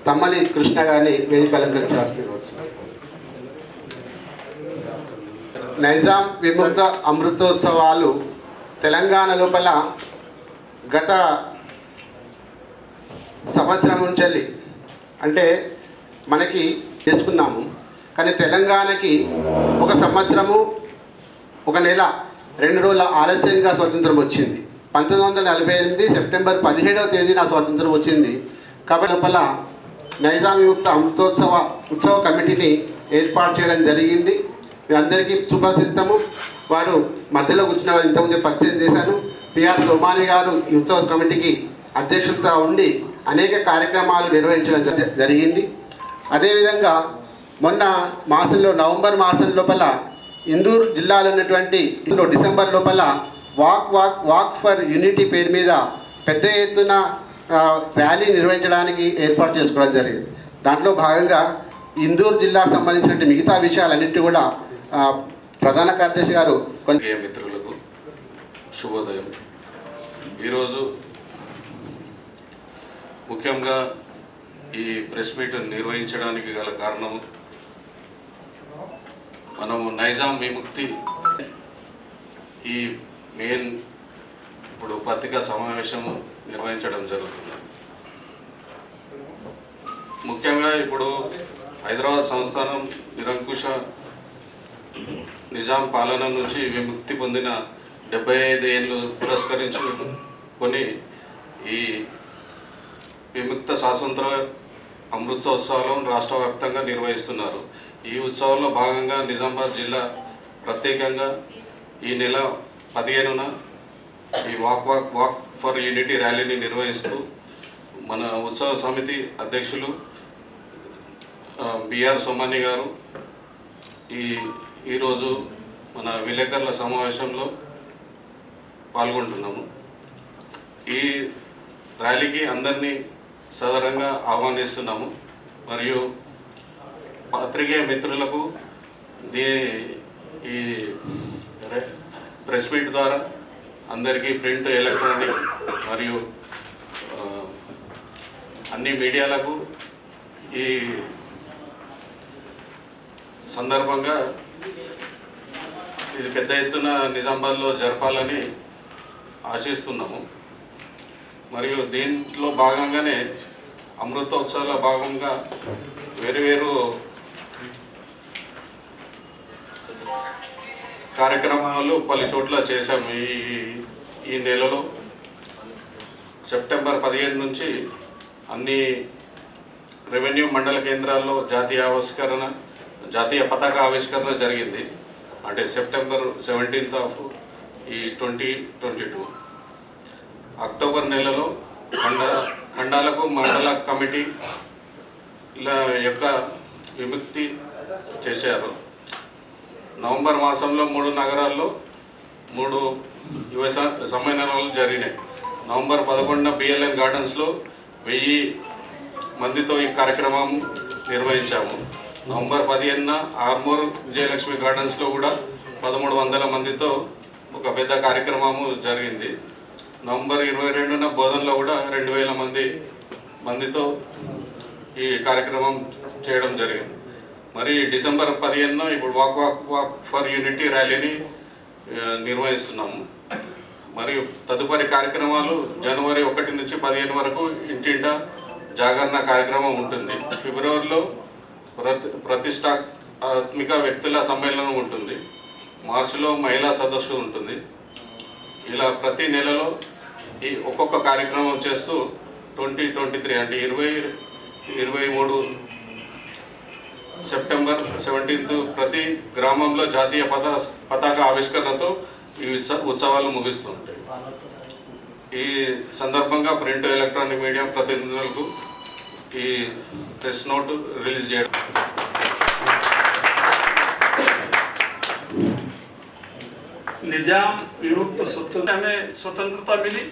తమ్మలి కృష్ణ గారిని వేదిక అలంకరించాల్సింది. నైజాం విముక్త అమృతోత్సవాలు తెలంగాణ లోపల గత సంవత్సరం నుంచి అంటే మనకి చేసుకున్నాము. కానీ తెలంగాణకి ఒక సంవత్సరము ఒక నెల 2 రోజుల ఆలస్యంగా స్వతంత్రం వచ్చింది. 1948 సెప్టెంబర్ 17వ తేదీన స్వాతంత్రం వచ్చింది. కాబట్టి లోపల నైజాం విముక్త ఉత్సవ కమిటీని ఏర్పాటు చేయడం జరిగింది. మీ అందరికీ సుపరిచితము. వారు మధ్యలో కూర్చున్న వారు ఇంతకుముందే పరిచయం చేశాను. పిఆర్ సోమాని గారు ఈ ఉత్సవ కమిటీకి అధ్యక్షులతో ఉండి అనేక కార్యక్రమాలు నిర్వహించడం జరిగింది. అదేవిధంగా మొన్న మాసంలో నవంబర్ మాసం లోపల ఇందూర్ జిల్లాలో ఉన్నటువంటి డిసెంబర్ లోపల వాక్ ఫర్ యూనిటీ పేరు మీద పెద్ద ఎత్తున ర్యాలీ నిర్వహించడానికి ఏర్పాటు చేసుకోవడం జరిగింది. దాంట్లో భాగంగా ఇందూర్ జిల్లాకు సంబంధించిన మిగతా విషయాలన్నింటి కూడా ప్రధాన కార్యదర్శి గారు మిత్రులకు శుభోదయం. ఈరోజు ముఖ్యంగా ఈ ప్రెస్ మీట్ నిర్వహించడానికి గల కారణం మనము నైజాం విముక్తి ఈ మెయిన్ ఇప్పుడు పత్రికా సమావేశము నిర్వహించడం జరుగుతుంది. ముఖ్యంగా ఇప్పుడు హైదరాబాద్ సంస్థానం నిరంకుశ నిజాం పాలన నుంచి విముక్తి పొందిన 75 ఏళ్ళు పురస్కరించుకొని ఈ విముక్త స్వాతంత్ర అమృతోత్సవాలను రాష్ట్ర వ్యాప్తంగా నిర్వహిస్తున్నారు. ఈ ఉత్సవాల్లో భాగంగా నిజామాబాద్ జిల్లా ప్రత్యేకంగా ఈ నెల 15న ఈ వాక్ ఫర్ యూనిటీ ర్యాలీని నిర్వహిస్తూ మన ఉత్సవ సమితి అధ్యక్షులు బిఆర్ సోమాని గారు ఈరోజు మన విలేకరుల సమావేశంలో పాల్గొంటున్నాము. ఈ ర్యాలీకి అందరినీ సదరంగా ఆహ్వానిస్తున్నాము. మరియు పత్రికేయ మిత్రులకు ఈ ప్రెస్ మీట్ ద్వారా అందరికీ ప్రింట్, ఎలక్ట్రానిక్ మరియు అన్ని మీడియాలకు ఈ సందర్భంగా ఇది పెద్ద ఎత్తున నిజామాబాద్లో జరపాలని ఆశిస్తున్నాము. మరియు దీంట్లో భాగంగానే అమృతోత్సవాల భాగంగా వేరు కార్యక్రమాలు పలు చోట్ల చేశాము. ఈ నెలలో సెప్టెంబర్ 15 నుంచి అన్ని రెవెన్యూ మండల కేంద్రాల్లో జాతీయ పతాక ఆవిష్కరణ జరిగింది. అంటే సెప్టెంబర్ 17 ఈ 2022. అక్టోబర్ నెలలో ఖండాలకు మండల కమిటీల యొక్క విముక్తి చేశారు. నవంబర్ మాసంలో 3 నగరాల్లో 3 యువ సమ్మేళనాలు జరిగినాయి. నవంబర్ 11న బిఎల్ఎన్ గార్డెన్స్లో 1000 మందితో ఈ కార్యక్రమం నిర్వహించాము. నవంబర్ 15న ఆర్మూర్ విజయలక్ష్మి గార్డెన్స్లో కూడా 1300 మందితో ఒక పెద్ద కార్యక్రమము జరిగింది. నవంబర్ 22న బోధనలో కూడా 2000 మందితో ఈ కార్యక్రమం చేయడం జరిగింది. మరి డిసెంబర్ 15న ఇప్పుడు వాక్ ఫర్ యూనిటీ ర్యాలీని నిర్వహిస్తున్నాము. మరియు తదుపరి కార్యక్రమాలు జనవరి 1 నుంచి 15 వరకు ఇంటింటా జాగరణ కార్యక్రమం ఉంటుంది. ఫిబ్రవరిలో ప్రతిష్టాత్మక వ్యక్తుల సమ్మేళనం ఉంటుంది. మార్చిలో మహిళా సదస్సు ఉంటుంది. ఇలా ప్రతి నెలలో ఈ ఒక్కొక్క కార్యక్రమం చేస్తూ 2023 అంటే 2023 సెప్టెంబర్ 17 ప్రతి గ్రామంలో జాతీయ పతాక ఆవిష్కరణతో ఈ ఉత్సవాలు ముగిస్తుంటాయి. ఈ సందర్భంగా ప్రింట్, ఎలక్ట్రానిక్ మీడియా ప్రతినిధులకు ఈ ప్రెస్ నోట్ రిలీజ్ చేయడం. निजाम विमुक्त स्वतंत्र हमें स्वतंत्रता मिली,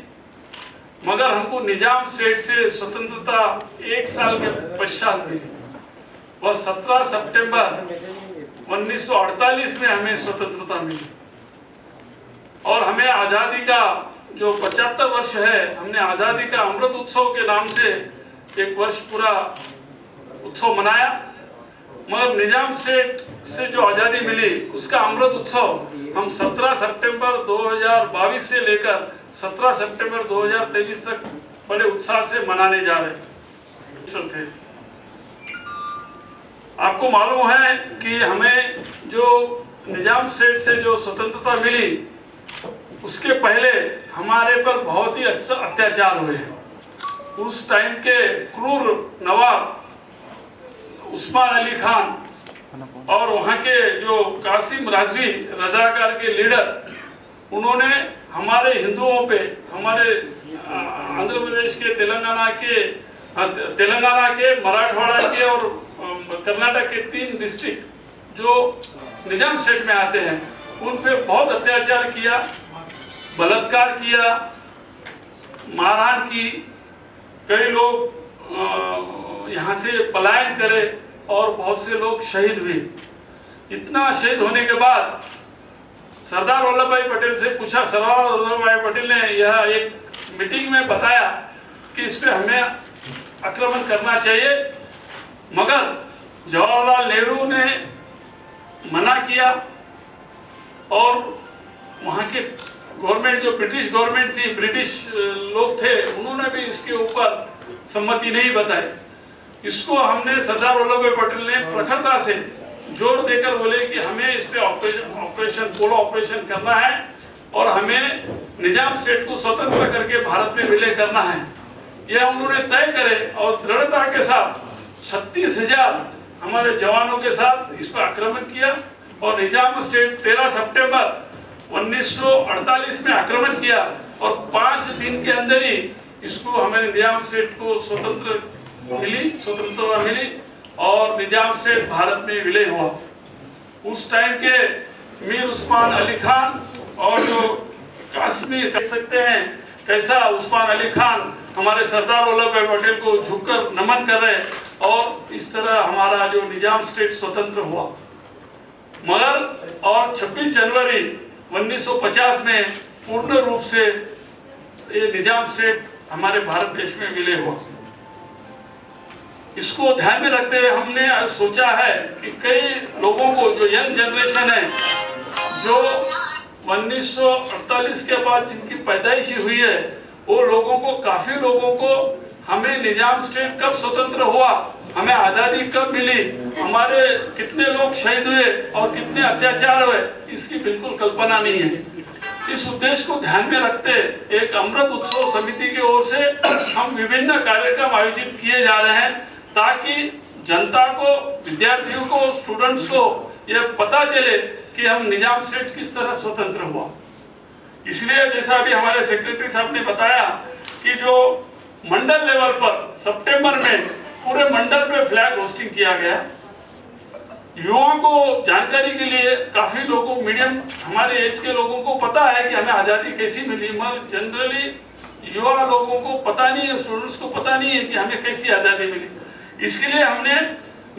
मगर हमको निजाम स्टेट से स्वतंत्रता 1 साल के पश्चात मिली। वह 17 सितंबर 1948 में हमें स्वतंत्रता मिली और हमें आज़ादी का जो 75 वर्ष है, हमने आज़ादी का अमृत उत्सव के नाम से एक वर्ष पूरा उत्सव मनाया। मगर निजाम स्टेट से जो आज़ादी मिली उसका अमृत उत्सव हम 17 सितंबर 2022 से लेकर 17 सितंबर 2023 तक बड़े उत्साह से मनाने जा रहे थे। आपको मालूम है कि हमें जो निजाम स्टेट से जो स्वतंत्रता मिली उसके पहले हमारे पर बहुत ही अच्छा अत्याचार हुए हैं। उस टाइम के क्रूर नवाब उस्मान अली खान और वहाँ के जो कासिम राजवी रजाकार के लीडर, उन्होंने हमारे हिंदुओं पे, हमारे आंध्र प्रदेश के, तेलंगाना के, मराठवाड़ा के और कर्नाटक के 3 डिस्ट्रिक्ट जो निजाम स्टेट में आते हैं उन पे बहुत अत्याचार किया, बलात्कार किया, मारहाण की। कई लोग यहाँ से पलायन करे और बहुत से लोग शहीद हुए। इतना शहीद होने के बाद सरदार वल्लभ भाई पटेल से पूछा, सरदार वल्लभ भाई पटेल ने यह एक मीटिंग में बताया कि इस पे हमें आक्रमण करना चाहिए, मगर जवाहरलाल नेहरू ने मना किया और वहाँ के गवर्नमेंट, जो ब्रिटिश गवर्नमेंट थी, ब्रिटिश लोग थे, उन्होंने भी इसके ऊपर सम्मति नहीं बताई। इसको हमने सरदार वल्लभ भाई पटेल ने प्रखरता से जोर देकर बोले कि हमें इस पे ऑपरेशन पोलो ऑपरेशन करना है और हमें निजाम स्टेट को स्वतंत्र करके भारत में विलय करना है। यह उन्होंने तय करे और दृढ़ता के साथ 36,000 हमारे जवानों के साथ इस पर आक्रमण किया और निजाम स्टेट 13 सितंबर 1948 में आक्रमण किया और 5 दिन के अंदर ही इसको हमें निजाम स्टेट को स्वतंत्रता मिली और निजाम स्टेट भारत में विलय हुआ। उस टाइम के मीर उस्मान अली खान और जो कश्मीर कह सकते हैं, कैसा उस्मान अली खान हमारे सरदार वल्लभ भाई पटेल को झुककर नमन कर रहे और इस तरह हमारा जो निजाम स्टेट स्वतंत्र हुआ। मगर और 26 जनवरी 1950 में पूर्ण रूप से ये निजाम स्टेट हमारे भारत देश में विलय हुआ। इसको ध्यान में रखते हुए हमने सोचा है कि कई लोगों को, जो यंग जनरेशन है, जो 1948 के बाद जिनकी पैदाइश हुई है, वो लोगों को, काफी लोगों को हमें निजाम स्टेट कब स्वतंत्र हुआ, हमें आज़ादी कब मिली, हमारे कितने लोग शहीद हुए और कितने अत्याचार हुए, इसकी बिल्कुल कल्पना नहीं है। इस उद्देश्य को ध्यान में रखते एक अमृत उत्सव समिति की ओर से हम विभिन्न कार्यक्रम आयोजित किए जा रहे हैं ताकि जनता को, विद्यार्थियों को, स्टूडेंट्स को यह पता चले कि हम निजाम स्टेट किस तरह स्वतंत्र हुआ। इसलिए जैसा अभी हमारे सेक्रेटरी साहब ने बताया कि जो मंडल लेवल पर सितंबर में पूरे मंडल पे फ्लैग होस्टिंग किया गया। युवाओं को जानकारी के लिए, काफी लोगों, मीडियम हमारे एज के लोगों को पता है कि हमें आज़ादी कैसी मिली, मगर जनरली युवा लोगों को पता नहीं है, स्टूडेंट्स को पता नहीं है कि हमें कैसी आज़ादी मिली। इसके लिए हमने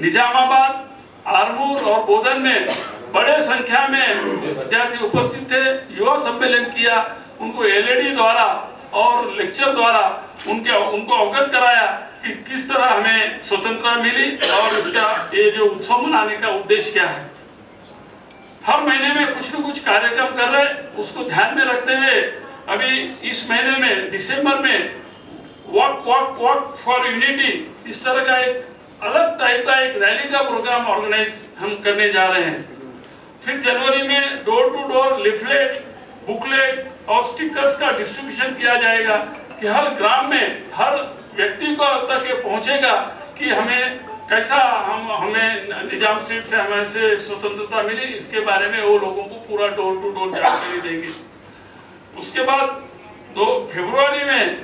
निजामाबाद, आरमूर और बोधन में बड़े संख्या में विद्यार्थी उपस्थित थे, युवा सम्मेलन किया, उनको एलईडी द्वारा और लेक्चर द्वारा उनको अवगत कराया कि किस तरह हमें स्वतंत्रता मिली और इसका ये जो उत्सव मनाने का उद्देश्य क्या है। हर महीने में कुछ न कुछ कार्यक्रम कर रहे, उसको ध्यान में रखते हुए अभी इस महीने में दिसंबर में वॉक फॉर यूनिटी, इस तरह का एक अलग टाइप का एक रैली का प्रोग्राम ऑर्गेनाइज हम करने जा रहे हैं। फिर जनवरी में door to door leaflet, booklet और स्टिकर्स का डिस्ट्रीब्यूशन किया जाएगा कि हर ग्राम में हर व्यक्ति को तक ये पहुंचेगा कि हमें कैसा हमें निजाम स्टेट से हमें से स्वतंत्रता मिली, इसके बारे में वो लोगों को पूरा डोर टू डोर जानकारी देंगे। उसके बाद 2 फरवरी में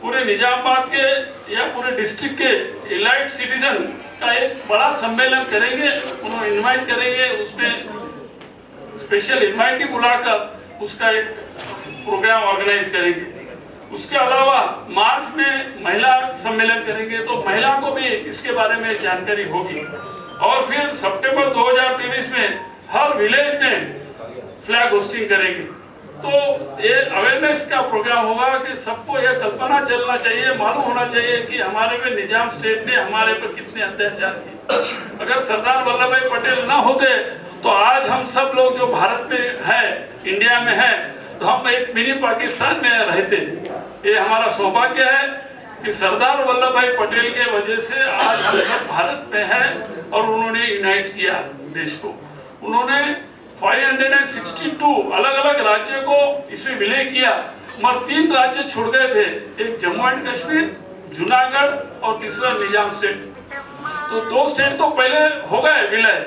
पूरे निजामाबाद के या पूरे डिस्ट्रिक्ट के एलाइट सिटीजन का एक बड़ा सम्मेलन करेंगे, उन्हें इनवाइट करेंगे, उसमें स्पेशल इनवाइटी बुलाकर उसका एक प्रोग्राम ऑर्गेनाइज करेंगे। उसके अलावा मार्च में महिला सम्मेलन करेंगे, तो महिला को भी इसके बारे में जानकारी होगी। और फिर सितंबर 2023 में हर विलेज में फ्लैग होस्टिंग करेंगे। तो ये अवेयरनेस का प्रोग्राम होगा कि सबको ये कल्पना चलना चाहिए, मालूम होना चाहिए कि हमारे पे निजाम स्टेट ने हमारे पर कितने अत्याचार किए। अगर सरदार वल्लभ भाई पटेल ना होते तो आज हम सब लोग जो भारत में है, इंडिया में है, तो हम एक मिनी पाकिस्तान में रहते। ये हमारा सौभाग्य है कि सरदार वल्लभ भाई पटेल के वजह से आज हम सब भारत में हैं और उन्होंने यूनाइट किया देश को। उन्होंने 562 अलग अलग राज्यों को इसमें विलय किया, मगर 3 राज्य छूट गए थे, एक जम्मू एंड कश्मीर, जूनागढ़ और तीसरा निजाम स्टेट। तो 2 स्टेट तो पहले हो गए विलय,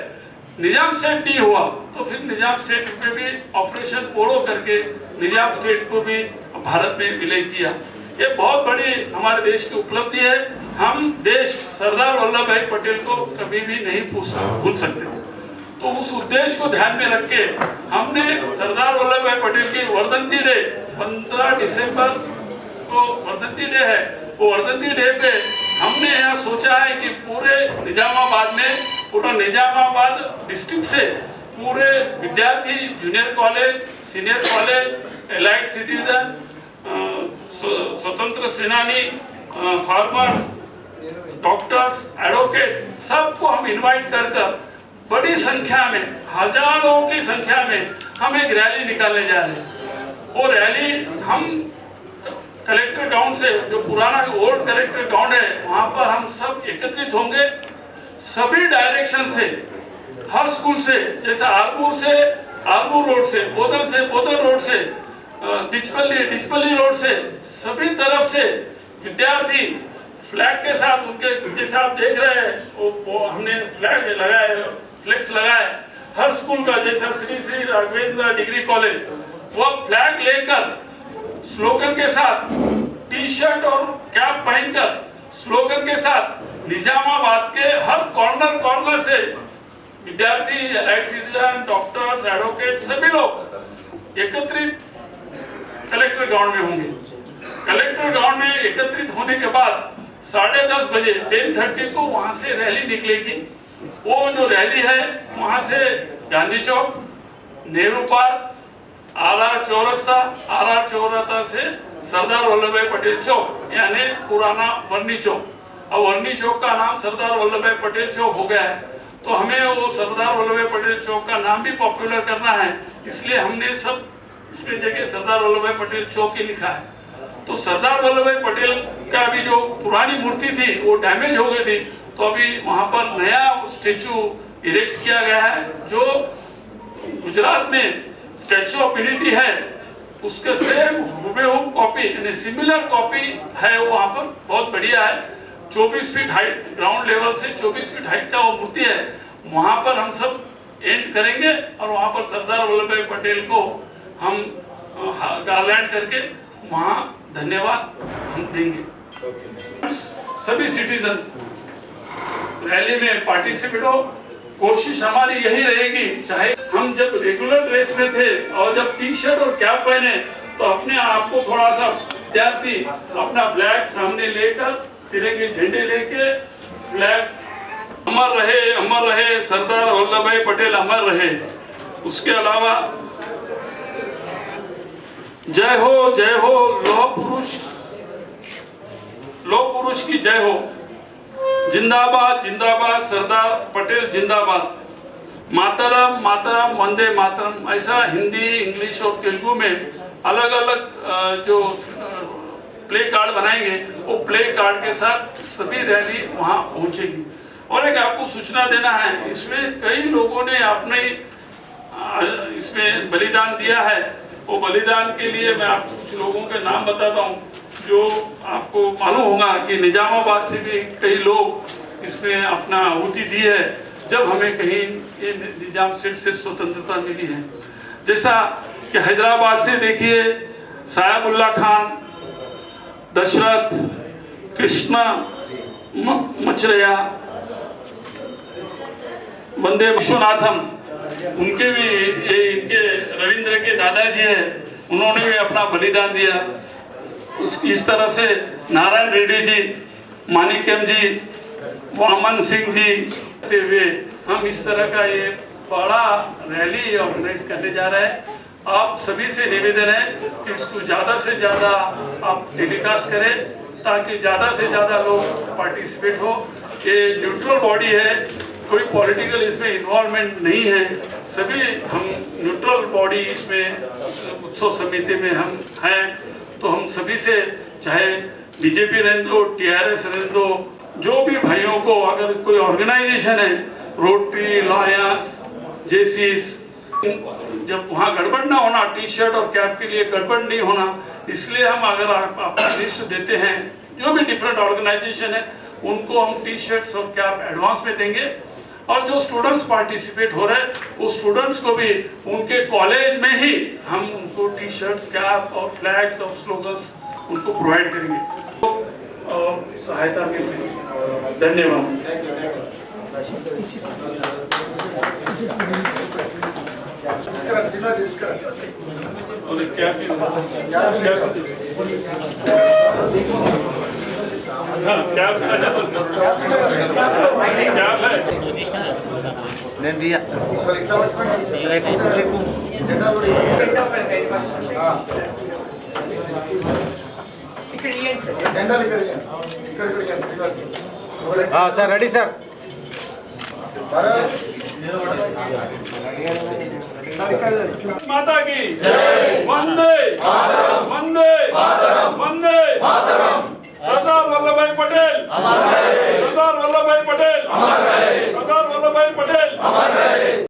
निजाम स्टेट नहीं हुआ, तो फिर निजाम स्टेट में भी ऑपरेशन पोलो करके निजाम स्टेट को भी भारत में विलय किया। ये बहुत बड़ी हमारे देश की उपलब्धि है। हम देश सरदार वल्लभ भाई पटेल को कभी भी नहीं भूल सकते। तो उस उद्देश्य को ध्यान में रख के हमने सरदार वल्लभ भाई पटेल की वर्धंती डे 15 दिसंबर को वर्धंती डे है, वो वर्धंती डे पे हमने यहाँ सोचा है कि पूरे निजामाबाद में, पूरा निजामाबाद डिस्ट्रिक्ट से पूरे विद्यार्थी, junior college, senior college, allied citizen, स्वतंत्र सेनानी, फार्मर्स, डॉक्टर्स, एडवोकेट, सबको हम इनवाइट कर बड़ी संख्या में, हजारों की संख्या में हम एक रैली निकालने जा रहे हैं। वो रैली हम कलेक्टर ग्राउंड से, जो पुराना ओल्ड कलेक्टर ग्राउंड है, वहां पर हम सब एकत्रित होंगे। सभी डायरेक्शन से, हर स्कूल से, जैसे आरमूर से आरमूर रोड से, बोदल रोड से, डिचपल्ली रोड से, सभी तरफ से विद्यार्थी फ्लैग के साथ, उनके जैसे आप देख रहे हैं वो हमने फ्लैग लगाए, फ्लेक्स लगाए हर स्कूल का, जैसा श्री राघवेंद्र डिग्री कॉलेज, वो फ्लैग लेकर स्लोगन के साथ, टी शर्ट और कैप पहनकर स्लोगन के साथ निजामाबाद के हर कॉर्नर से विद्यार्थी, एलाइड सिटीजन, डॉक्टर्स, एडवोकेट, सभी लोग एकत्रित कलेक्टर ग्राउंड में होंगे। कलेक्टर ग्राउंड में एकत्रित होने के बाद 10:30 बजे 10:30 को वहां से रैली निकलेगी। वो जो रैली है वहां से गांधी चौक, नेहरू पार्क, आर चौरास्ता से सरदार वल्लभ भाई पटेल चौक, यानी पुराना वर्नी चौक, और वर्नी चौक का नाम सरदार वल्लभ भाई पटेल चौक हो गया है। तो हमें वो सरदार वल्लभ भाई पटेल चौक का नाम भी पॉपुलर करना है, इसलिए हमने सब इसमें जगह सरदार वल्लभ भाई पटेल चौक ही लिखा है। तो सरदार वल्लभ भाई पटेल का भी जो पुरानी मूर्ति थी वो डैमेज हो गई थी, तो अभी वहां पर नया स्टेचू इरेक्ट किया गया है, जो गुजरात में स्टैचू ऑफ यूनिटी है उसके सेम हुबेहूब कॉपी, यानी सिमिलर कॉपी है, वो वहां पर बहुत बढ़िया है। 24 फीट हाइट, ग्राउंड लेवल से 24 फीट हाइट का वो मूर्ति है। वहां पर हम सब एंड करेंगे और वहां पर सरदार वल्लभ भाई पटेल को हम गार्लैंड करके वहां धन्यवाद हम देंगे। सभी सिटीजन रैली में पार्टिसिपेट हो, कोशिश हमारी यही रहेगी, चाहे हम जब रेगुलर ड्रेस में थे और जब टी शर्ट और कैप पहने तो अपने आप को थोड़ा सा विद्यार्थी अपना फ्लैग सामने लेकर, तिरंगे झंडे लेके, फ्लैग अमर रहे सरदार वल्लभ भाई पटेल अमर रहे। उसके अलावा जय हो लौह पुरुष की जय हो, जिंदाबाद जिंदाबाद सरदार पटेल जिंदाबाद, मातरम वंदे मातरम, ऐसा हिंदी, इंग्लिश और तेलुगु में अलग अलग जो प्ले कार्ड बनाएंगे, वो प्ले कार्ड के साथ सभी रैली वहां पहुंचेगी। और एक आपको सूचना देना है, इसमें कई लोगों ने अपने इसमें बलिदान दिया है। वो बलिदान के लिए मैं आपको कुछ लोगों के नाम बताता हूँ, जो आपको मालूम होगा कि निजामाबाद से भी कई लोग इसमें अपना आहुति दी है जब हमें कहीं ये निजाम स्टेट से स्वतंत्रता मिली है। जैसा कि हैदराबाद से देखिए साहेबुल्ला खान, दशरथ, कृष्णा मचरया, वंदे विश्वनाथम, उनके भी इनके रविंद्र के दादाजी हैं, उन्होंने भी अपना बलिदान दिया। इस तरह से नारायण रेड्डी जी, मानिक्यम जी, वामन सिंह जी हुए हम इस तरह का ये बड़ा रैली ऑर्गेनाइज करने जा रहे हैं। आप सभी से निवेदन है कि इसको ज़्यादा से ज़्यादा आप टेलीकास्ट करें ताकि ज़्यादा से ज़्यादा लोग पार्टिसिपेट हो। ये न्यूट्रल बॉडी है, कोई पॉलिटिकल इसमें इन्वॉल्वमेंट नहीं है, सभी हम न्यूट्रल बॉडी इसमें उत्सव समिति में हम हैं। तो हम सभी से, चाहे बीजेपी रहने दो, TRS रहने दो, जो भी भाइयों को अगर कोई ऑर्गेनाइजेशन है, रोटरी, लायंस, जेसीस, जब वहाँ गड़बड़ ना होना, टी शर्ट और कैप के लिए गड़बड़ नहीं होना, इसलिए हम अगर आपका लिस्ट देते हैं, जो भी डिफरेंट ऑर्गेनाइजेशन है उनको हम टी शर्ट्स और कैप एडवांस में देंगे। और जो स्टूडेंट्स पार्टिसिपेट हो रहे हैं उस स्टूडेंट्स को भी उनके कॉलेज में ही हम उनको टी शर्ट्स, कैप और फ्लैग्स और स्लोगन्स उनको प्रोवाइड करेंगे। तो सहायता के लिए धन्यवाद। और क्या నేను దియా సార్ రెడీ సార్ माता की वंदे वंदे